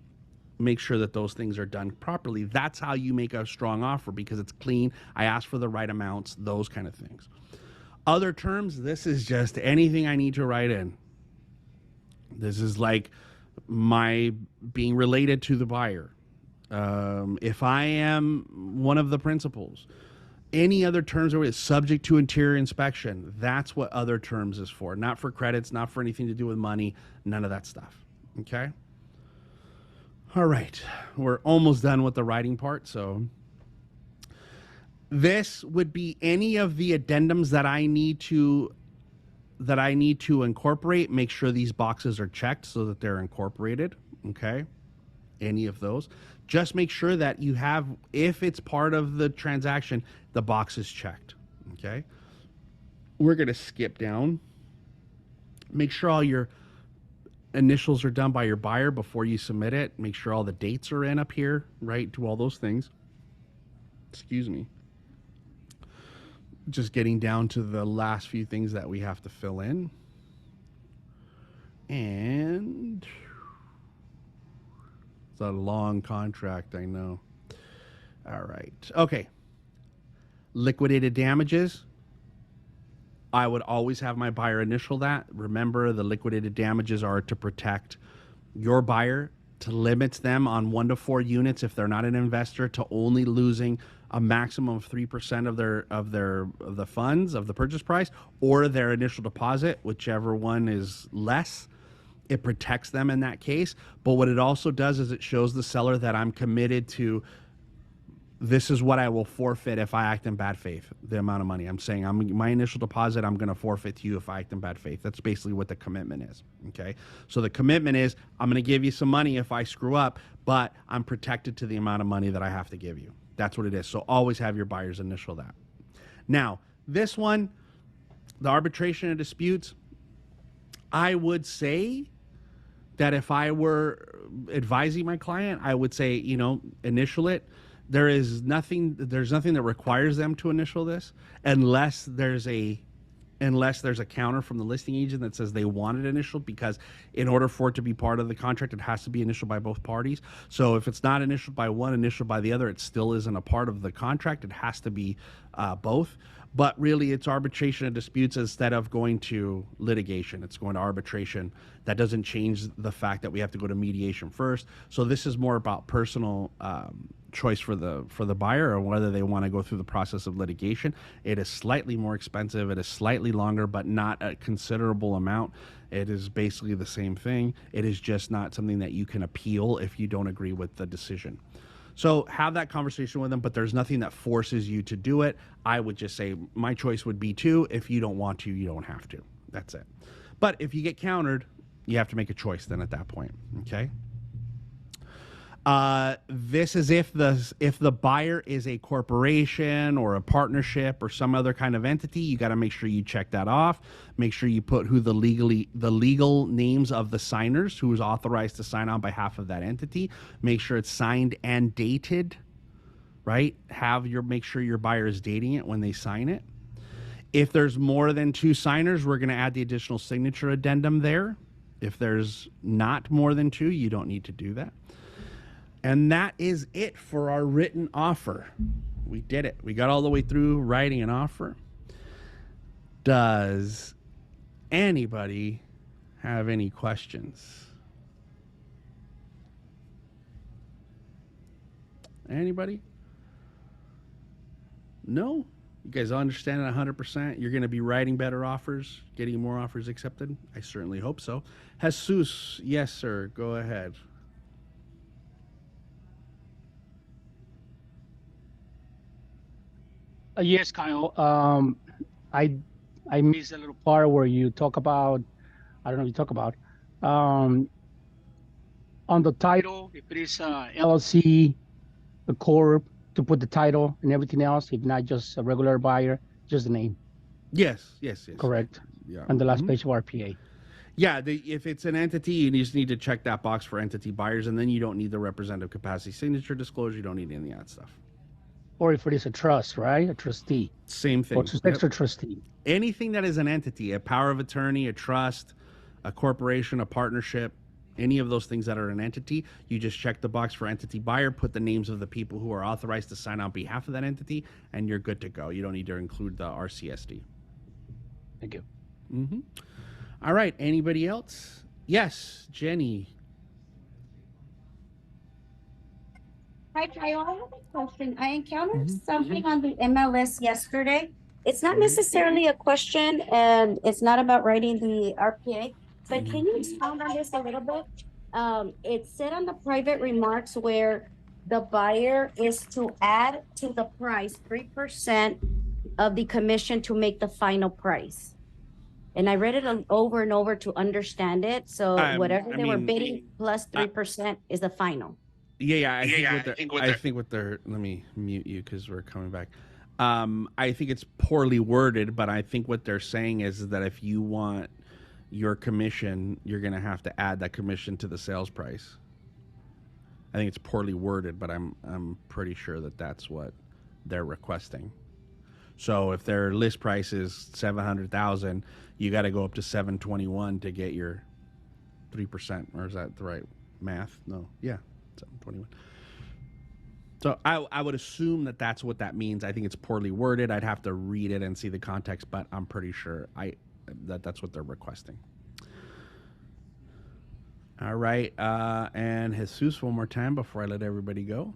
Make sure that those things are done properly. That's how you make a strong offer, because it's clean. I ask for the right amounts, those kind of things. Other terms, this is just anything I need to write in. This is like my being related to the buyer. If I am one of the principals, any other terms are subject to interior inspection. That's what other terms is for. Not for credits, not for anything to do with money, none of that stuff. Okay? All right, we're almost done with the writing part. So this would be any of the addendums that I need to incorporate. Make sure these boxes are checked so that they're incorporated. Okay, any of those. Just make sure that you have, if it's part of the transaction, the box is checked. Okay, we're gonna skip down. Make sure all your initials are done by your buyer before you submit it. Make sure all the dates are in up here, right? Do all those things. Excuse me. Just getting down to the last few things that we have to fill in. And it's a long contract, I know. All right. Okay. Liquidated damages. I would always have my buyer initial that. Remember, the liquidated damages are to protect your buyer, to limit them on 1 to 4 units if they're not an investor, to only losing a maximum of 3% of the funds of the purchase price, or their initial deposit, whichever one is less. It protects them in that case. But what it also does is it shows the seller that I'm committed to, this is what I will forfeit if I act in bad faith, the amount of money. I'm saying my initial deposit, I'm going to forfeit to you if I act in bad faith. That's basically what the commitment is, okay? So the commitment is, I'm going to give you some money if I screw up, but I'm protected to the amount of money that I have to give you. That's what it is. So always have your buyer's initial that. Now, this one, the arbitration and disputes, I would say that if I were advising my client, I would say, initial it. There's nothing that requires them to initial this unless there's a counter from the listing agent that says they want it initialed, because in order for it to be part of the contract, it has to be initialed by both parties. So if it's not initialed by one, initialed by the other, it still isn't a part of the contract. It has to be both. But really, it's arbitration and disputes instead of going to litigation. It's going to arbitration. That doesn't change the fact that we have to go to mediation first. So this is more about personal choice for the buyer, or whether they want to go through the process of litigation. It is slightly more expensive. It is slightly longer, but not a considerable amount. It is basically the same thing. It is just not something that you can appeal if you don't agree with the decision. So have that conversation with them, but there's nothing that forces you to do it. I would just say my choice would be to. If you don't want to, you don't have to. That's it. But if you get countered, you have to make a choice then at that point, okay? This is if the buyer is a corporation or a partnership or some other kind of entity. You got to make sure you check that off. Make sure you put who the legal names of the signers, who is authorized to sign on behalf of that entity. Make sure it's signed and dated, right? Make sure your buyer is dating it when they sign it. If there's more than 2 signers, we're going to add the additional signature addendum there. If there's not more than 2, you don't need to do that. And that is it for our written offer. We did it. We got all the way through writing an offer. Does anybody have any questions? Anybody? No? You guys understand it 100%? You're going to be writing better offers, getting more offers accepted? I certainly hope so. Jesus, yes, sir. Go ahead. Yes, Kyle. I missed a little part where you talk about, I don't know what you talk about, on the title, if it is LLC, the corp, to put the title and everything else, if not just a regular buyer, just the name. Yes. Correct. Yeah. On the last page of RPA. Yeah, if it's an entity, you just need to check that box for entity buyers, and then you don't need the representative capacity signature disclosure. You don't need any of that stuff. Or if it is a trust, right? A trustee. Same thing. Or just extra trustee. Anything that is an entity, a power of attorney, a trust, a corporation, a partnership, any of those things that are an entity, you just check the box for entity buyer, put the names of the people who are authorized to sign on behalf of that entity, and you're good to go. You don't need to include the RCSD. Thank you. Mm-hmm. All right. Anybody else? Yes, Jenny. Hi, Kyle. I have a question. I encountered something on the MLS yesterday. It's not necessarily a question, and it's not about writing the RPA, but can you expound on this a little bit? It said on the private remarks where the buyer is to add to the price 3% of the commission to make the final price. And I read it over and over to understand it. So whatever they were bidding plus 3% is the final. I think what they're, let me mute you because we're coming back. I think it's poorly worded, but I think what they're saying is that if you want your commission, you're going to have to add that commission to the sales price. I think it's poorly worded, but I'm pretty sure that that's what they're requesting. So if their list price is $700,000, you got to go up to $721 to get your 3%. Or is that the right math? No. Yeah. 721. So I would assume that that's what that means. I think it's poorly worded. I'd have to read it and see the context, but I'm pretty sure that's what they're requesting. All right, and Jesus, one more time before I let everybody go.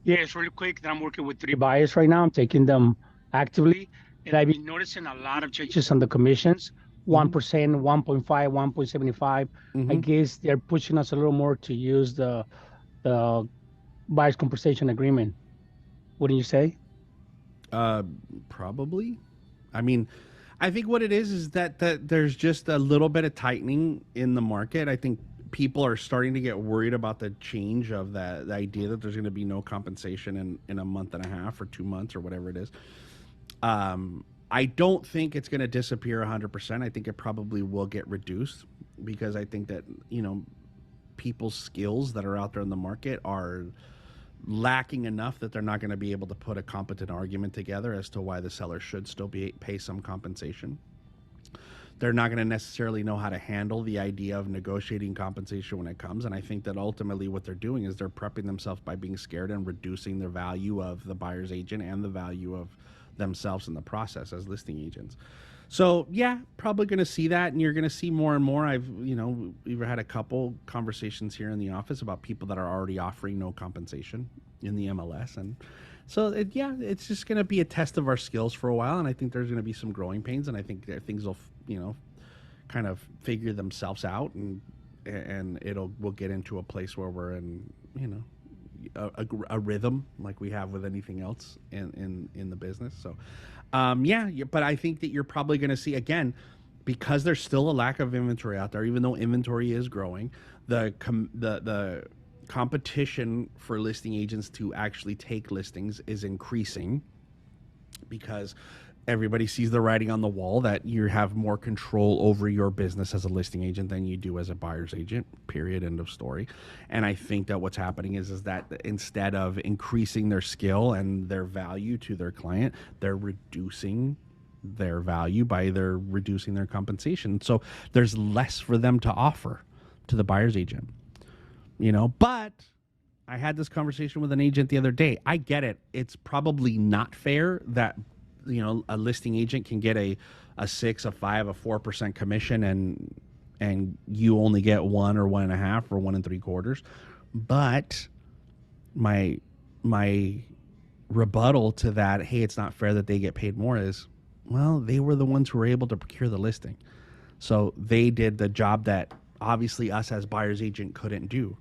Yes, really quick. I'm working with 3 buyers right now. I'm taking them actively, and I've been noticing a lot of changes on the commissions. 1%, 1.5, 1.75. I guess they're pushing us a little more to use the buyer's compensation agreement. Wouldn't you say? Probably. I mean, I think what it is that there's just a little bit of tightening in the market. I think people are starting to get worried about the change of the idea that there's going to be no compensation in a month and a half or 2 months or whatever it is. I don't think it's going to disappear 100%. I think it probably will get reduced because I think that, people's skills that are out there in the market are lacking enough that they're not going to be able to put a competent argument together as to why the seller should still pay some compensation. They're not going to necessarily know how to handle the idea of negotiating compensation when it comes. And I think that ultimately what they're doing is they're prepping themselves by being scared and reducing the value of the buyer's agent and the value of themselves in the process as listing agents. So yeah, probably going to see that, and you're going to see more and more. We've had a couple conversations here in the office about people that are already offering no compensation in the MLS, and so it's just going to be a test of our skills for a while. And I think there's going to be some growing pains, and I think that things will, kind of figure themselves out, and we'll get into a place where we're in, a rhythm like we have with anything else in the business. So but I think that you're probably going to see, again, because there's still a lack of inventory out there, even though inventory is growing, the competition for listing agents to actually take listings is increasing because everybody sees the writing on the wall that you have more control over your business as a listing agent than you do as a buyer's agent, period, end of story. And I think that what's happening is that instead of increasing their skill and their value to their client, they're reducing their value by either reducing their compensation. So there's less for them to offer to the buyer's agent, but I had this conversation with an agent the other day. I get it. It's probably not fair that a listing agent can get a 6, a 5, a 4% commission and you only get 1 or 1.5 or 1 3/4. But my rebuttal to that, hey, it's not fair that they get paid more, is, well, they were the ones who were able to procure the listing. So they did the job that obviously us as buyer's agent couldn't do.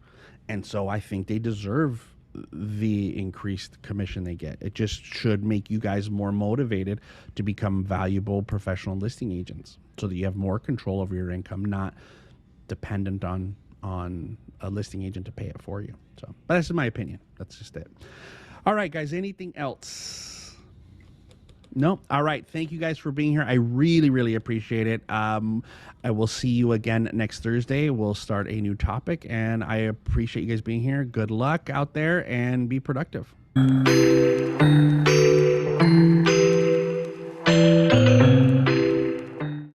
And so I think they deserve the increased commission they get. It just should make you guys more motivated to become valuable professional listing agents so that you have more control over your income, not dependent on a listing agent to pay it for you. So, but that's my opinion. That's just it. All right, guys, anything else? No? All right. Thank you guys for being here. I really, really appreciate it. I will see you again next Thursday. We'll start a new topic, and I appreciate you guys being here. Good luck out there and be productive.